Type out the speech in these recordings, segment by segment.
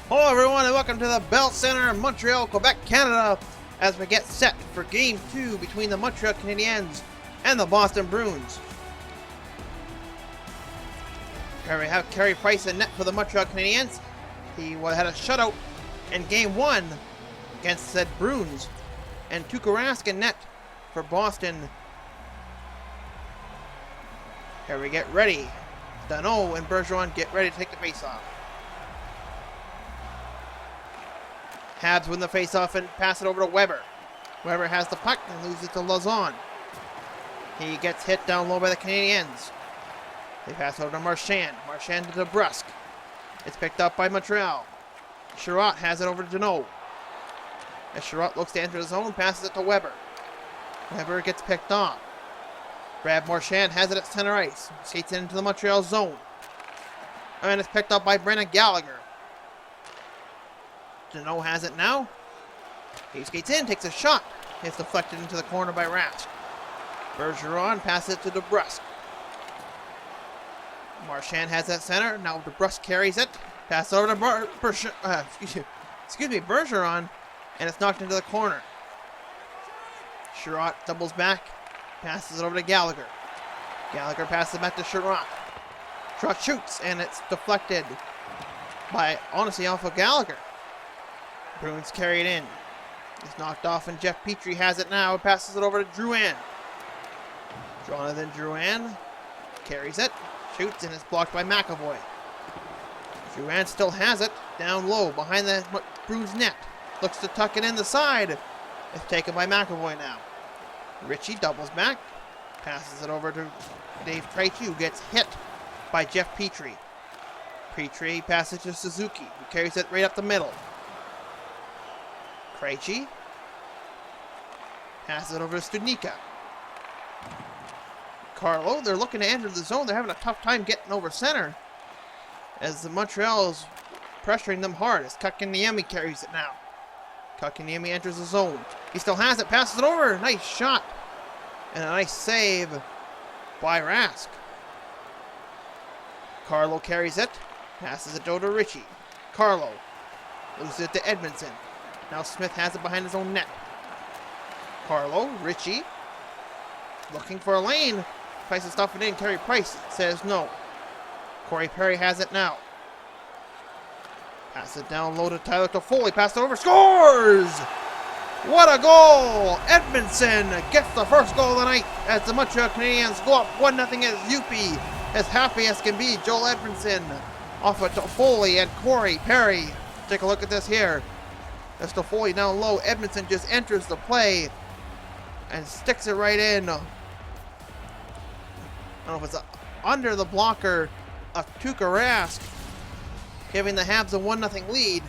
Hello everyone and welcome to the Bell Center in Montreal, Quebec, Canada as we get set for Game 2 between the Montreal Canadiens and the Boston Bruins. Here we have Carey Price in net for the Montreal Canadiens. He had a shutout in Game 1 against said Bruins. And Tuukka Rask in net for Boston. Here we get ready. Danault and Bergeron get ready to take the face-off. Habs win the face-off and pass it over to Weber. Weber has the puck and loses it to Lauzon. He gets hit down low by the Canadiens. They pass over to Marchand. Marchand to DeBrusk. It's picked up by Montreal. Shutout has it over to Danault. As Shutout looks to enter the zone, passes it to Weber. Weber gets picked off. Brad Marchand has it at center ice. Skates into the Montreal zone. And it's picked up by Brendan Gallagher. Danault has it now. He skates in, takes a shot. It's deflected into the corner by Rask. Bergeron passes it to DeBrusk. Marchand has that center. Now DeBrusk carries it. Pass over to Bergeron. And it's knocked into the corner. Shutout doubles back. Passes it over to Gallagher. Gallagher passes it back to Shutout. Shutout shoots and it's deflected by, honestly, off of Gallagher. Bruins carry it in. It's knocked off and Jeff Petrie has it now. Passes it over to Drouin. Jonathan Drouin carries it. Shoots and it's blocked by McAvoy. Drouin still has it. Down low behind the Bruins net. Looks to tuck it in the side. It's taken by McAvoy now. Ritchie doubles back. Passes it over to Dave Krejci, who gets hit by Jeff Petrie. Petrie passes to Suzuki, who carries it right up the middle. Krejci passes it over to Studnicka. Carlo, they're looking to enter the zone. They're having a tough time getting over center as the Montreal is pressuring them hard as Kotkaniemi carries it now. Kotkaniemi enters the zone. He still has it, passes it over. Nice shot. And a nice save by Rask. Carlo carries it, passes it over to Ritchie. Carlo loses it to Edmondson. Now Smith has it behind his own net. Carlo, Ritchie, looking for a lane. Tries to stuff it in. Carey Price says no. Corey Perry has it now. Pass it down low to Tyler Toffoli. Pass it over. Scores! What a goal! Edmondson gets the first goal of the night as the Montreal Canadiens go up 1-0 as Yuppie. As happy as can be, Joel Edmondson off of Toffoli and Corey Perry. Take a look at this here. As Toffoli down low, Edmondson just enters the play and sticks it right in. I don't know if it's under the blocker of Tuukka Rask, giving the Habs a 1-0 lead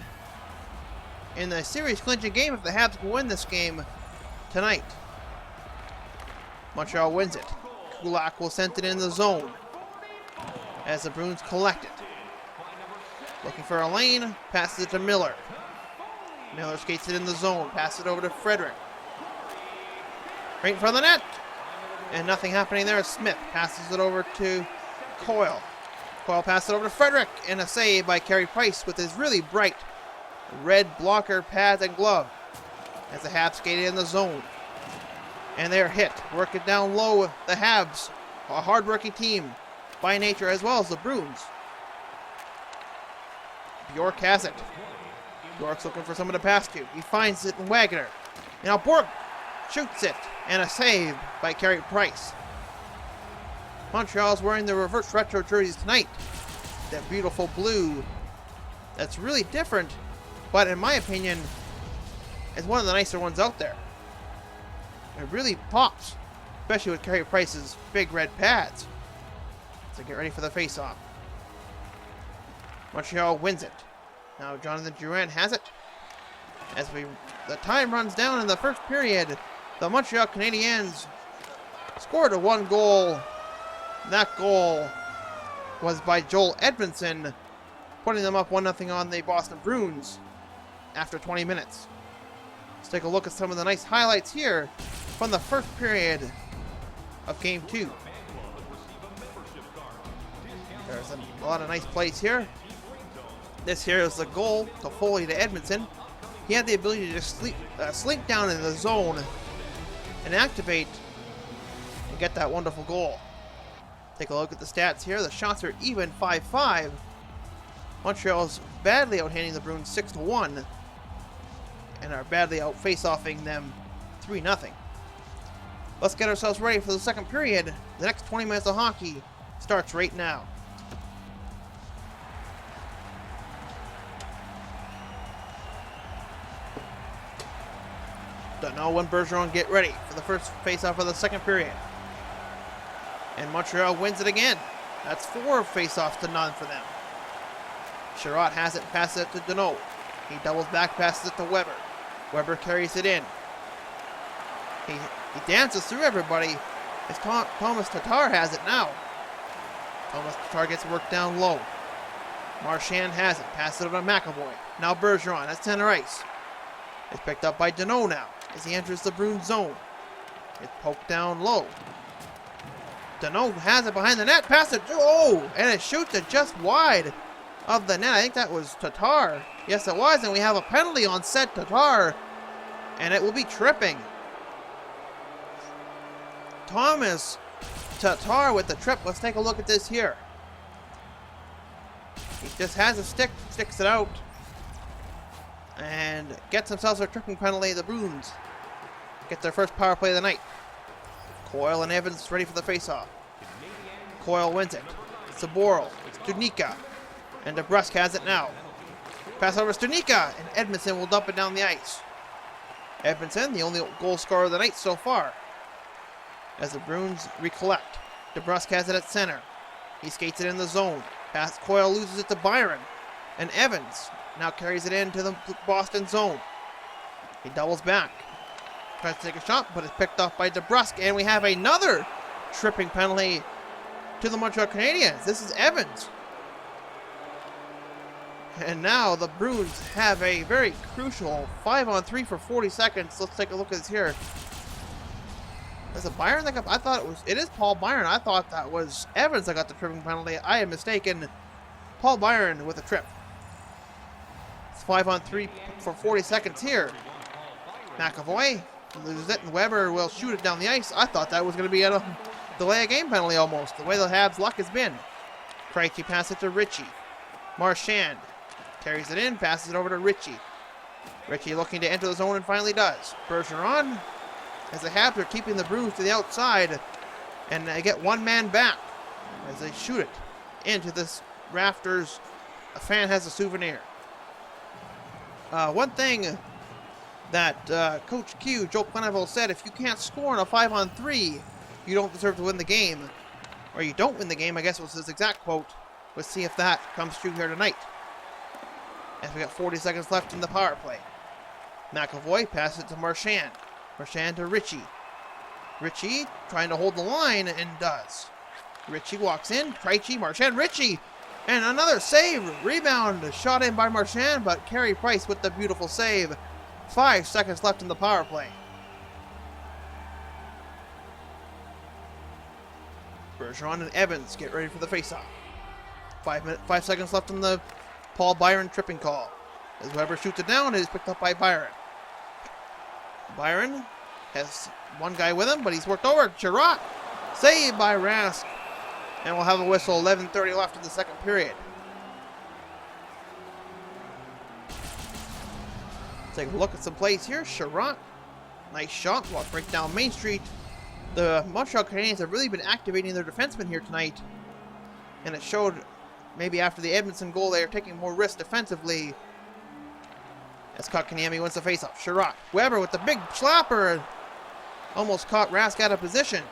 in the series clinching game if the Habs can win this game tonight. Montreal wins it. Kulak will send it in the zone as the Bruins collect it. Looking for a lane, passes it to Miller. Miller skates it in the zone, passes it over to Frederick. Right in front of the net. And nothing happening there. Smith passes it over to Coyle. Coyle passes it over to Frederick. And a save by Carey Price with his really bright red blocker pads and glove. As the Habs skate in the zone. And they're hit. Work it down low. The Habs, a hard-working team by nature, as well as the Bruins. Bjork has it. Bjork's looking for someone to pass to. He finds it in Wagner. Now Bork shoots it. And a save by Carey Price. Montreal's wearing the reverse retro jerseys tonight. That beautiful blue. That's really different, but in my opinion, is one of the nicer ones out there. It really pops, especially with Carey Price's big red pads. So get ready for the face-off. Montreal wins it. Now Jonathan Drouin has it. As the time runs down in the first period, the Montreal Canadiens scored a 1 goal. That goal was by Joel Edmondson, putting them up 1-0 on the Boston Bruins after 20 minutes. Let's take a look at some of the nice highlights here from the first period of Game 2. There's a lot of nice plays here. This here is the goal to Foley to Edmondson. He had the ability to just slink down in the zone and activate and get that wonderful goal. Take a look at the stats here. The shots are even 5-5. Montreal's badly outhanding the Bruins 6-1 and are badly out face-offing them 3-0. Let's get ourselves ready for the second period. The next 20 minutes of hockey starts right now. Danault and Bergeron get ready for the first face-off of the second period. And Montreal wins it again. That's 4 face-offs to none for them. Shutout has it, passes it to Danault. He doubles back, passes it to Weber. Weber carries it in. He dances through everybody as Thomas Tatar has it now. Thomas Tatar gets worked down low. Marchand has it, passes it over to McAvoy. Now Bergeron, that's center ice. It's picked up by Danault now as he enters the Bruins zone. It's poked down low. Danault has it behind the net, pass it, oh, and it shoots it just wide of the net. I think that was Tatar. Yes, it was, and we have a penalty on said Tatar, and it will be tripping. Thomas Tatar with the trip. Let's take a look at this here. He just has a stick, sticks it out, and gets themselves a tripping penalty. The Bruins get their first power play of the night. Coyle and Evans ready for the face-off. Coyle wins it. Saboro, Studnicka, and DeBrusk has it now. Pass over to Studnicka, and Edmondson will dump it down the ice. Edmondson, the only goal scorer of the night so far, as the Bruins recollect. DeBrusk has it at center. He skates it in the zone. Pass Coyle loses it to Byron, and Evans now carries it into the Boston zone. He doubles back. Tries to take a shot, but it's picked off by DeBrusk, and we have another tripping penalty to the Montreal Canadiens. This is Evans. And now the Bruins have a very crucial 5-on-3 for 40 seconds. Let's take a look at this here. Is it Byron that got, I thought it is Paul Byron. I thought that was Evans that got the tripping penalty. I am mistaken. Paul Byron with a trip. It's 5-on-3 for 40 seconds here. McAvoy loses it, and Weber will shoot it down the ice. I thought that was going to be a delay a game penalty almost, the way the Habs' luck has been. Krejci passes it to Ritchie. Marchand carries it in, passes it over to Ritchie. Ritchie looking to enter the zone and finally does. Bergeron, as the Habs are keeping the Bruins to the outside, and they get one man back as they shoot it into this rafters. A fan has a souvenir. One thing that Coach Q, Joe Pleneville, said, if you can't score in a 5-on-3, you don't deserve to win the game. Or you don't win the game, I guess was his exact quote. Let's see if that comes true here tonight. As we got 40 seconds left in the power play. McAvoy passes it to Marchand. Marchand to Ritchie. Ritchie trying to hold the line and does. Ritchie walks in. Krejci, Marchand, Ritchie. And another save. Rebound shot in by Marchand, but Carey Price with the beautiful save. 5 seconds left in the power play. Bergeron and Evans get ready for the faceoff. 5 seconds left on the Paul Byron tripping call. As Weber shoots it down, it is picked up by Byron. Byron has one guy with him, but he's worked over. Shutout, saved by Rask. And we'll have a whistle. 11:30 left in the second period. Take a look at some plays here. Shutout, nice shot. Walk right down Main Street. The Montreal Canadiens have really been activating their defensemen here tonight. And it showed maybe after the Edmondson goal they are taking more risks defensively. As Kotkaniemi wins the faceoff. Shutout. Weber with the big slapper. Almost caught Rask out of position.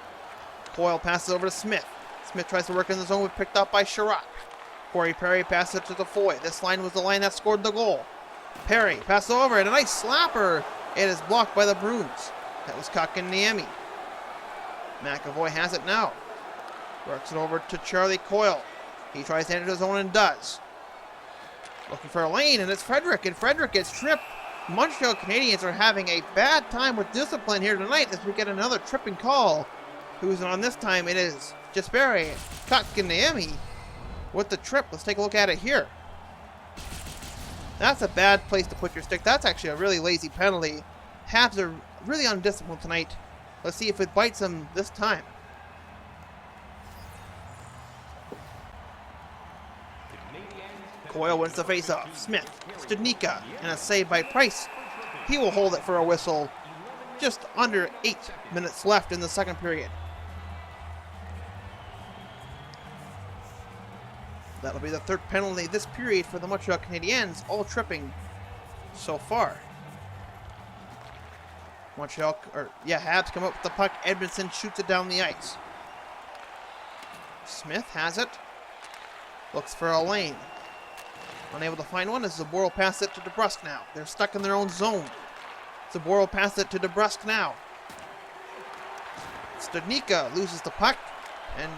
Coyle passes over to Smith. Smith tries to work in the zone, but picked up by Shutout. Corey Perry passes it to Defoe. This line was the line that scored the goal. Perry passes over, and a nice slapper. It is blocked by the Bruins. That was Kotkaniemi. McAvoy has it now. Works it over to Charlie Coyle. He tries to enter the zone and does. Looking for a lane, and it's Frederick, and Frederick gets tripped. Montreal Canadiens are having a bad time with discipline here tonight as we get another tripping call. Who's on this time? It is Jesperi Kotkaniemi with the trip. Let's take a look at it here. That's a bad place to put your stick. That's actually a really lazy penalty. Habs are really undisciplined tonight. Let's see if it bites them this time. Coyle wins the faceoff. Smith, Studnicka, and a save by Price. He will hold it for a whistle. Just under 8 minutes left in the second period. That'll be the third penalty this period for the Montreal Canadiens, all tripping so far. Habs come up with the puck. Edmondson shoots it down the ice. Smith has it. Looks for a lane. Unable to find one as Zabor passes it to DeBrusk now. They're stuck in their own zone. Zabor passes it to DeBrusk now. Studnicka loses the puck, and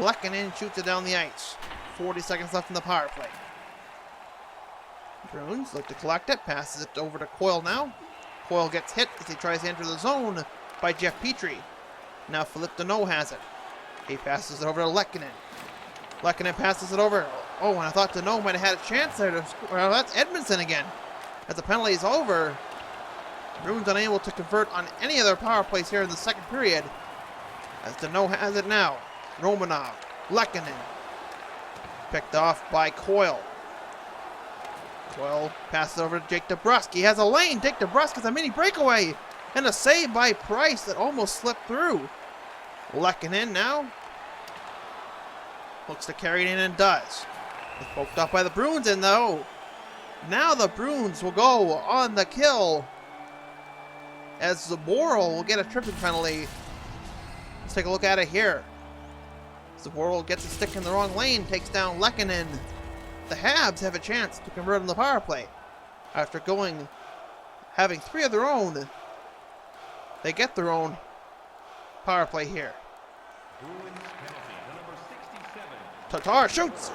Lehkonen shoots it down the ice. 40 seconds left in the power play. Bruins look to collect it, passes it over to Coyle now. Coyle gets hit as he tries to enter the zone by Jeff Petrie. Now Philippe Deneau has it. He passes it over to Lehkonen. Lehkonen passes it over. Oh, and I thought Deneau might have had a chance there to score. Well, that's Edmondson again. As the penalty is over, Bruins unable to convert on any of their power plays here in the second period. As Deneau has it now. Romanov, Lehkonen. Picked off by Coyle. Coyle passes over to Jake DeBrusk. He has a lane. Jake DeBrusk has a mini breakaway. And a save by Price that almost slipped through. Lehkonen now. Looks to carry it in and does. It's poked up by the Bruins and though. Now the Bruins will go on the kill. As Zaboral will get a tripping penalty. Let's take a look at it here. Zaboral gets a stick in the wrong lane, takes down Lehkonen. The Habs have a chance to convert on the power play. After having 3 of their own, they get their own power play here. Tatar shoots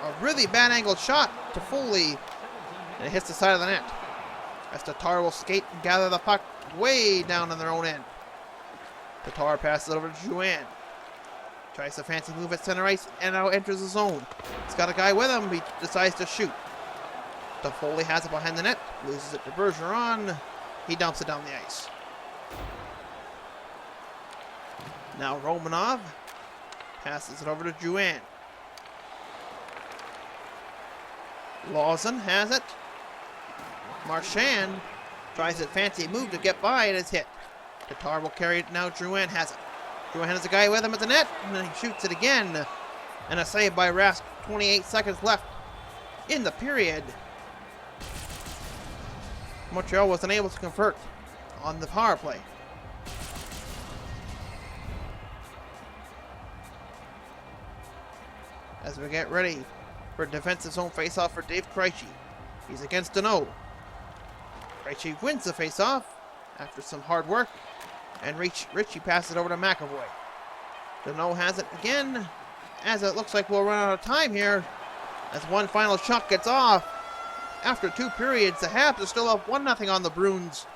a really bad angled shot to Foley, and it hits the side of the net. As Tatar will skate and gather the puck way down on their own end. Tatar passes it over to Juan. Tries a fancy move at center ice and now enters the zone. He's got a guy with him, he decides to shoot. Foley has it behind the net, loses it to Bergeron. He dumps it down the ice. Now Romanov passes it over to Juan. Lawson has it. Marchand tries a fancy move to get by and is hit. Tatar will carry it now. Drouin has it. Drouin has a guy with him at the net, and then he shoots it again. And a save by Rask. 28 seconds left in the period. Montreal was unable to convert on the power play. As we get ready for a defensive zone faceoff for Dave Krejci. He's against Deneau. Krejci wins the faceoff after some hard work, and Ritchie passes it over to McAvoy. Deneau has it again, as it looks like we'll run out of time here, as one final shot gets off. After 2 periods, the Habs are still up 1-0 on the Bruins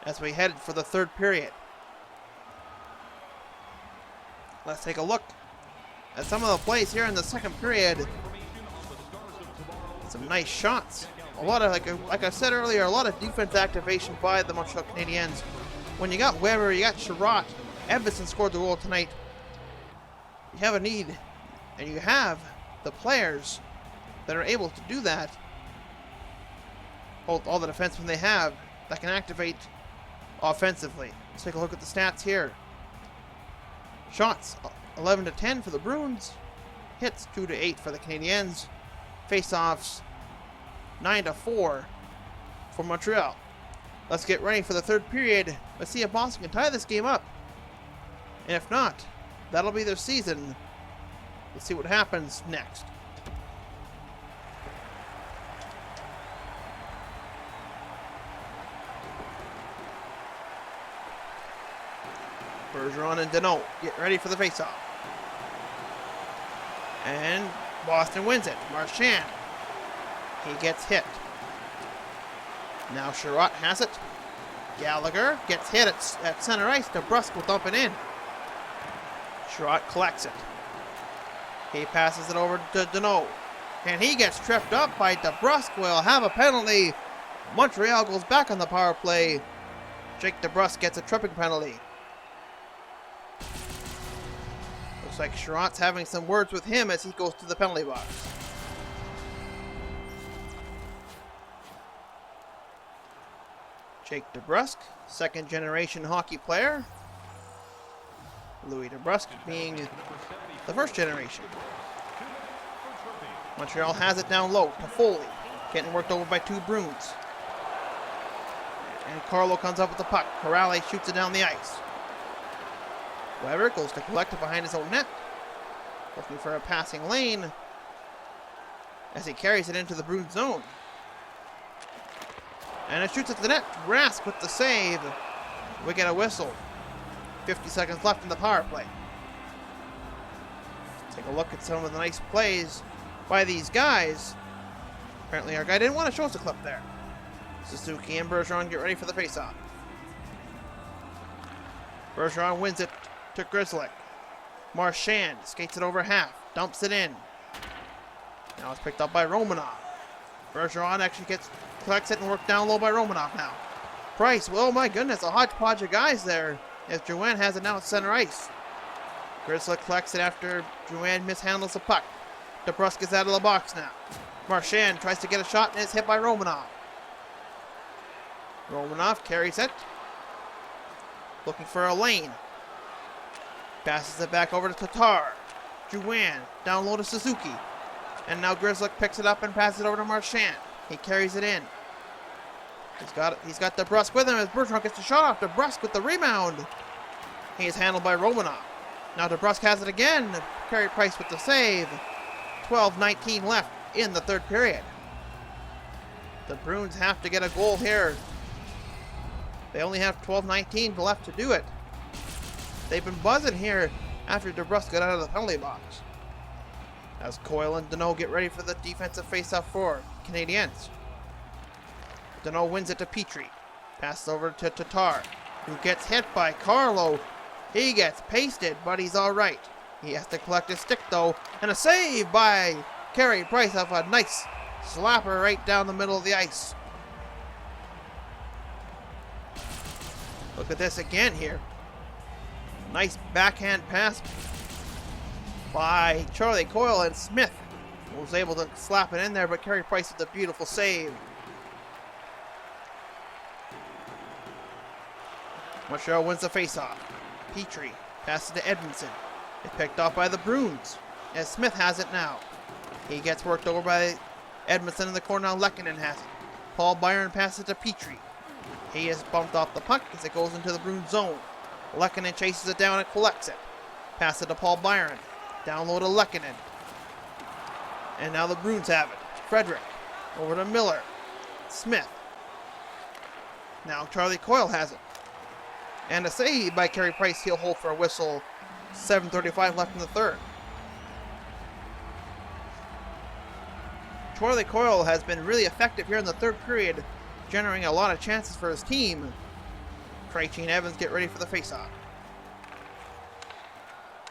as we head for the third period. Let's take a look at some of the plays here in the second period. Some nice shots. A lot of, like I said earlier, a lot of defense activation by the Montreal Canadiens. When you got Weber, you got Shutout, Edmondson scored the goal tonight. You have a need, and you have the players that are able to do that. All the defensemen they have that can activate offensively. Let's take a look at the stats here. Shots 11-10 for the Bruins. Hits 2-8 for the Canadiens. Face-offs 9-4 for Montreal. Let's get ready for the third period. Let's see if Boston can tie this game up. And if not, that'll be their season. Let's see what happens next. Bergeron and Deneau get ready for the faceoff. And Boston wins it. Marchand. He gets hit. Now Shutout has it. Gallagher gets hit at center ice. DeBrusk will dump it in. Shutout collects it. He passes it over to Deneau. And he gets tripped up by DeBrusk. Will have a penalty. Montreal goes back on the power play. Jake DeBrusk gets a tripping penalty. Looks like Shutout's having some words with him as he goes to the penalty box. Jake DeBrusk, second generation hockey player. Louis DeBrusk being the first generation. Montreal has it down low to Foley, getting worked over by two Bruins. And Carlo comes up with the puck. Corrales shoots it down the ice. Weber goes to collect it behind his own net. Looking for a passing lane as he carries it into the Bruins zone. And it shoots at the net. Rask with the save. We get a whistle. 50 seconds left in the power play. Take a look at some of the nice plays by these guys. Apparently our guy didn't want to show us a clip there. Suzuki and Bergeron get ready for the faceoff. Bergeron wins it to Grzelcyk. Marchand skates it over half, dumps it in. Now it's picked up by Romanov. Bergeron actually collects it and worked down low by Romanov now. Price, well, my goodness, a hodgepodge of guys there as Drouin has it now at center ice. Grzelcyk collects it after Drouin mishandles the puck. DeBrusk is out of the box now. Marchand tries to get a shot and is hit by Romanov. Romanov carries it. Looking for a lane. Passes it back over to Tatar. Drouin down low to Suzuki. And now Grzelcyk picks it up and passes it over to Marchand. He carries it in. He's got DeBrusk with him as Bergeron gets the shot off. DeBrusk with the rebound. He is handled by Romanov. Now DeBrusk has it again. Carey Price with the save. 12:19 left in the third period. The Bruins have to get a goal here. They only have 12:19 left to do it. They've been buzzing here after DeBrusk got out of the penalty box. As Coyle and Deneau get ready for the defensive faceoff for Canadiens. Deneau wins it to Petrie. Passes over to Tatar, who gets hit by Carlo. He gets pasted, but he's all right. He has to collect his stick, though, and a save by Carey Price off a nice slapper right down the middle of the ice. Look at this again here. Nice backhand pass by Charlie Coyle, and Smith was able to slap it in there, but Carey Price with a beautiful save. Montreal wins the faceoff. Petrie passes to Edmondson. It's picked off by the Bruins as Smith has it now. He gets worked over by Edmondson in the corner. Now Lehkonen has it. Paul Byron passes it to Petrie. He is bumped off the puck as it goes into the Bruins zone. Lehkonen chases it down and collects it. Pass it to Paul Byron. Down low to Lehkonen. And now the Bruins have it. Frederick over to Miller. Smith. Now Charlie Coyle has it. And a save by Carey Price. He'll hold for a whistle. 7:35 left in the third. Charlie Coyle has been really effective here in the third period, generating a lot of chances for his team. Krejci and Evans get ready for the faceoff.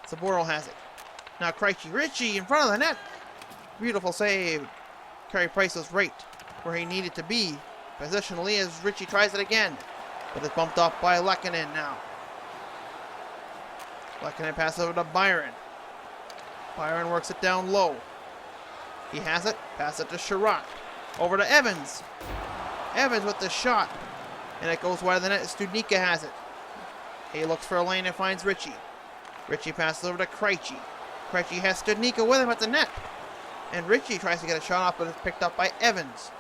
Saboro has it. Now Krejci, Ritchie in front of the net. Beautiful save. Carey Price was right where he needed to be positionally as Ritchie tries it again. But it's bumped off by Lehkonen now. Lehkonen passes over to Byron. Byron works it down low. He has it. Pass it to Shutout. Over to Evans. Evans with the shot. And it goes wide of the net. Studnicka has it. He looks for a lane and finds Ritchie. Ritchie passes over to Krejci. Krejci has Studnicka with him at the net. And Ritchie tries to get a shot off, but it's picked up by Evans.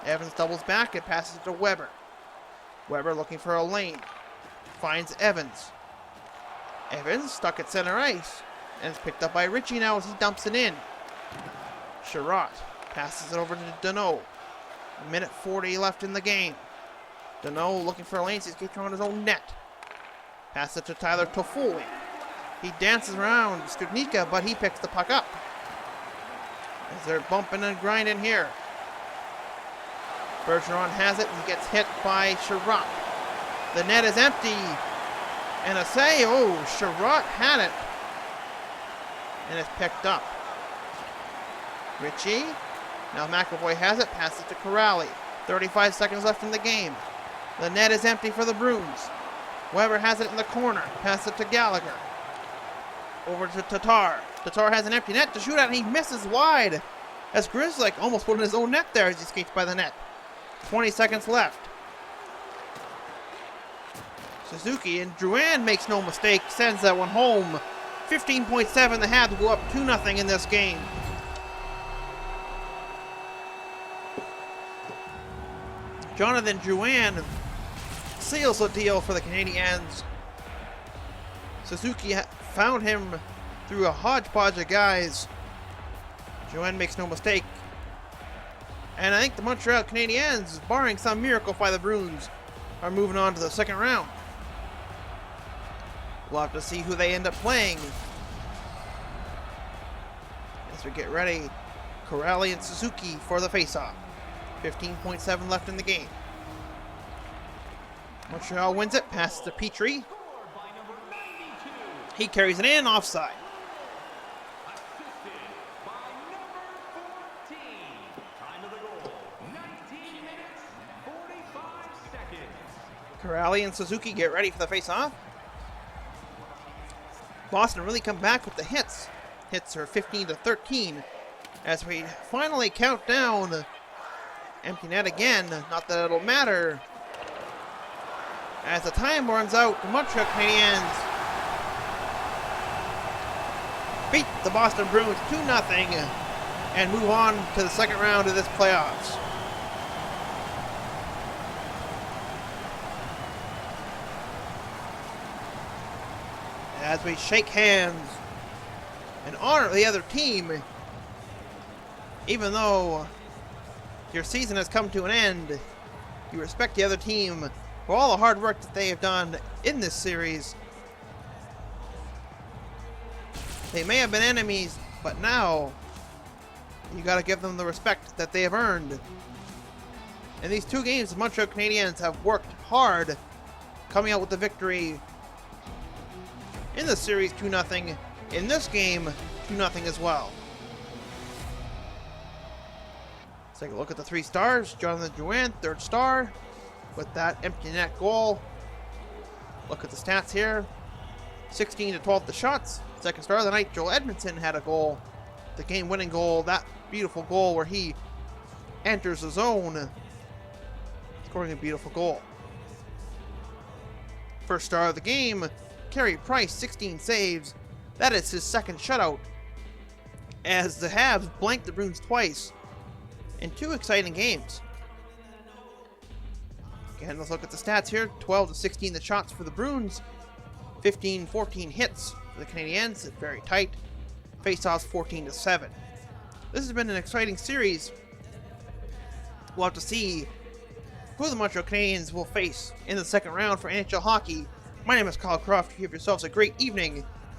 Evans doubles back and passes it to Weber. Weber looking for a lane. Finds Evans. Evans stuck at center ice. And it's picked up by Ritchie now as he dumps it in. Shutout passes it over to Deneau. 1:40 left in the game. Deneau looking for a lane. He's keeping on his own net. Pass it to Tyler Toffoli. He dances around Studnicka, but he picks the puck up. As they're bumping and grinding here. Bergeron has it and gets hit by Shutout. The net is empty. And a save. Oh, Shutout had it. And it's picked up. Ritchie. Now McAvoy has it. Passes to Corrali. 35 seconds left in the game. The net is empty for the Bruins. Weber has it in the corner. Passes it to Gallagher. Over to Tatar. Tatar has an empty net to shoot at, and he misses wide. As Grzelcyk almost put in his own net there as he skates by the net. 20 seconds left. Suzuki, and Drouin makes no mistake, sends that one home. 15.7 the Habs go up 2-0 in this game. Jonathan Drouin seals the deal for the Canadiens. Suzuki found him through a hodgepodge of guys. Drouin makes no mistake. And I think the Montreal Canadiens, barring some miracle by the Bruins, are moving on to the second round. We'll have to see who they end up playing. As we get ready, Corrali and Suzuki for the faceoff. 15.7 left in the game. Montreal wins it, passes to Petrie. He carries it in, offside. Corrali and Suzuki get ready for the face-off. Boston really come back with the hits. Hits are 15-13 as we finally count down. Empty net again. Not that it'll matter. As the time runs out, the Montreal Canadiens beat the Boston Bruins 2-0 and move on to the second round of this playoffs. As we shake hands and honor the other team, even though your season has come to an end, you respect the other team for all the hard work that they have done in this series. They may have been enemies, but now you got to give them the respect that they have earned. In these two games, the Montreal Canadiens have worked hard, coming out with the victory in the series 2-0. In this game, 2-0 as well. Let's take a look at the three stars. Jonathan Drouin, third star, with that empty net goal. Look at the stats here. 16-12 the shots. Second star of the night, Joel Edmondson had a goal. The game-winning goal, that beautiful goal where he enters the zone, scoring a beautiful goal. First star of the game, Carey Price, 16 saves. That is his second shutout, as the Habs blanked the Bruins twice in two exciting games. Again, let's look at the stats here. 12-16 the shots for the Bruins. 15-14 hits for the Canadiens. It's very tight. Faceoffs 14-7. This has been an exciting series. We'll have to see who the Montreal Canadiens will face in the second round for NHL hockey. My name is Kyle Croft. You have yourselves a great evening,